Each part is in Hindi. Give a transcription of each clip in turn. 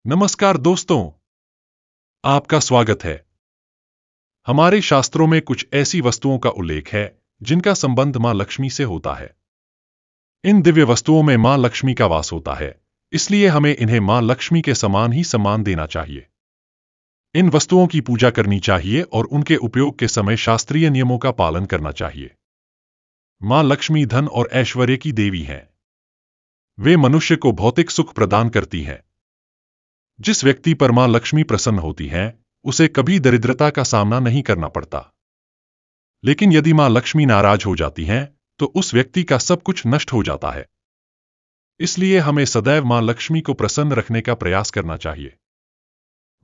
नमस्कार दोस्तों, आपका स्वागत है। हमारे शास्त्रों में कुछ ऐसी वस्तुओं का उल्लेख है जिनका संबंध मां लक्ष्मी से होता है। इन दिव्य वस्तुओं में मां लक्ष्मी का वास होता है, इसलिए हमें इन्हें मां लक्ष्मी के समान ही सम्मान देना चाहिए। इन वस्तुओं की पूजा करनी चाहिए और उनके उपयोग के समय शास्त्रीय नियमों का पालन करना चाहिए। मां लक्ष्मी धन और ऐश्वर्य की देवी हैं। वे मनुष्य को भौतिक सुख प्रदान करती हैं। जिस व्यक्ति पर मां लक्ष्मी प्रसन्न होती हैं, उसे कभी दरिद्रता का सामना नहीं करना पड़ता। लेकिन यदि मां लक्ष्मी नाराज हो जाती हैं, तो उस व्यक्ति का सब कुछ नष्ट हो जाता है। इसलिए हमें सदैव मां लक्ष्मी को प्रसन्न रखने का प्रयास करना चाहिए।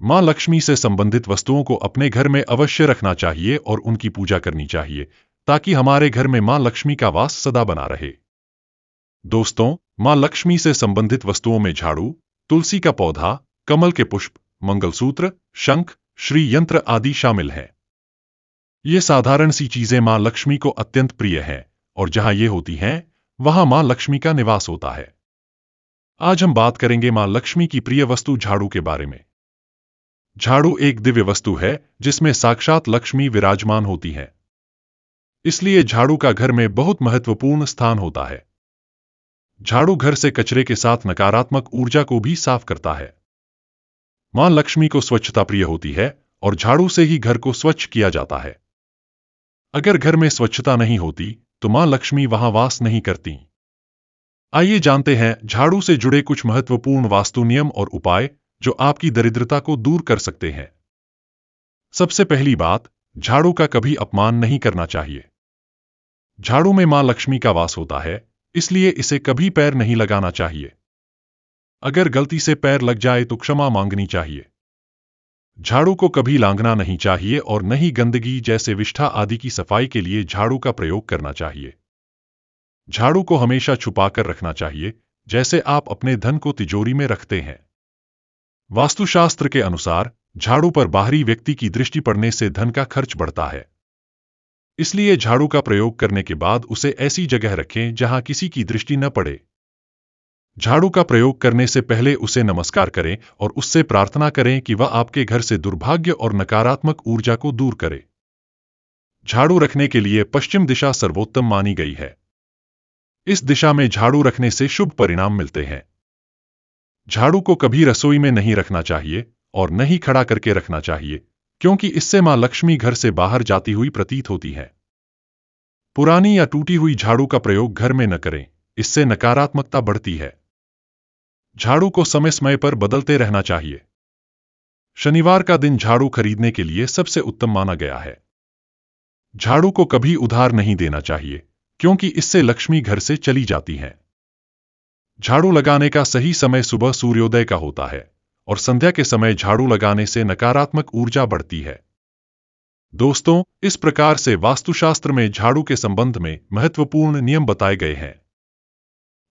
मां लक्ष्मी से संबंधित वस्तुओं को अपने घर में अवश्य रखना चाहिए और उनकी पूजा करनी चाहिए, ताकि हमारे घर में मां लक्ष्मी का वास सदा बना रहे। दोस्तों, मां लक्ष्मी से संबंधित वस्तुओं में झाड़ू, तुलसी का पौधा, कमल के पुष्प, मंगलसूत्र, शंख, श्री यंत्र आदि शामिल हैं। ये साधारण सी चीजें मां लक्ष्मी को अत्यंत प्रिय हैं, और जहां ये होती हैं, वहां मां लक्ष्मी का निवास होता है। आज हम बात करेंगे मां लक्ष्मी की प्रिय वस्तु झाड़ू के बारे में। झाड़ू एक दिव्य वस्तु है जिसमें साक्षात लक्ष्मी विराजमान होती हैं। इसलिए झाड़ू का घर में बहुत महत्वपूर्ण स्थान होता है। झाड़ू घर से कचरे के साथ नकारात्मक ऊर्जा को भी साफ करता है। मां लक्ष्मी को स्वच्छता प्रिय होती है और झाड़ू से ही घर को स्वच्छ किया जाता है। अगर घर में स्वच्छता नहीं होती, तो मां लक्ष्मी वहां वास नहीं करती। आइए जानते हैं झाड़ू से जुड़े कुछ महत्वपूर्ण वास्तु नियम और उपाय जो आपकी दरिद्रता को दूर कर सकते हैं। सबसे पहली बात, झाड़ू का कभी अपमान नहीं करना चाहिए। झाड़ू में मां लक्ष्मी का वास होता है, इसलिए इसे कभी पैर नहीं लगाना चाहिए। अगर गलती से पैर लग जाए तो क्षमा मांगनी चाहिए। झाड़ू को कभी लांघना नहीं चाहिए और न ही गंदगी जैसे विष्ठा आदि की सफाई के लिए झाड़ू का प्रयोग करना चाहिए। झाड़ू को हमेशा छुपाकर रखना चाहिए, जैसे आप अपने धन को तिजोरी में रखते हैं। वास्तुशास्त्र के अनुसार झाड़ू पर बाहरी व्यक्ति की दृष्टि पड़ने से धन का खर्च बढ़ता है। इसलिए झाड़ू का प्रयोग करने के बाद उसे ऐसी जगह रखें जहां किसी की दृष्टि न पड़े। झाड़ू का प्रयोग करने से पहले उसे नमस्कार करें और उससे प्रार्थना करें कि वह आपके घर से दुर्भाग्य और नकारात्मक ऊर्जा को दूर करे। झाड़ू रखने के लिए पश्चिम दिशा सर्वोत्तम मानी गई है। इस दिशा में झाड़ू रखने से शुभ परिणाम मिलते हैं। झाड़ू को कभी रसोई में नहीं रखना चाहिए और न ही खड़ा करके रखना चाहिए, क्योंकि इससे मां लक्ष्मी घर से बाहर जाती हुई प्रतीत होती है। पुरानी या टूटी हुई झाड़ू का प्रयोग घर में न करें, इससे नकारात्मकता बढ़ती है। झाड़ू को समय समय पर बदलते रहना चाहिए। शनिवार का दिन झाड़ू खरीदने के लिए सबसे उत्तम माना गया है। झाड़ू को कभी उधार नहीं देना चाहिए, क्योंकि इससे लक्ष्मी घर से चली जाती हैं। झाड़ू लगाने का सही समय सुबह सूर्योदय का होता है और संध्या के समय झाड़ू लगाने से नकारात्मक ऊर्जा बढ़ती है। दोस्तों, इस प्रकार से वास्तुशास्त्र में झाड़ू के संबंध में महत्वपूर्ण नियम बताए गए हैं।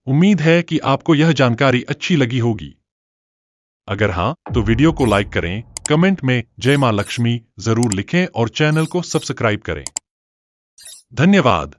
उम्मीद है कि आपको यह जानकारी अच्छी लगी होगी। अगर हां, तो वीडियो को लाइक करें, कमेंट में जय मां लक्ष्मी जरूर लिखें और चैनल को सब्सक्राइब करें। धन्यवाद।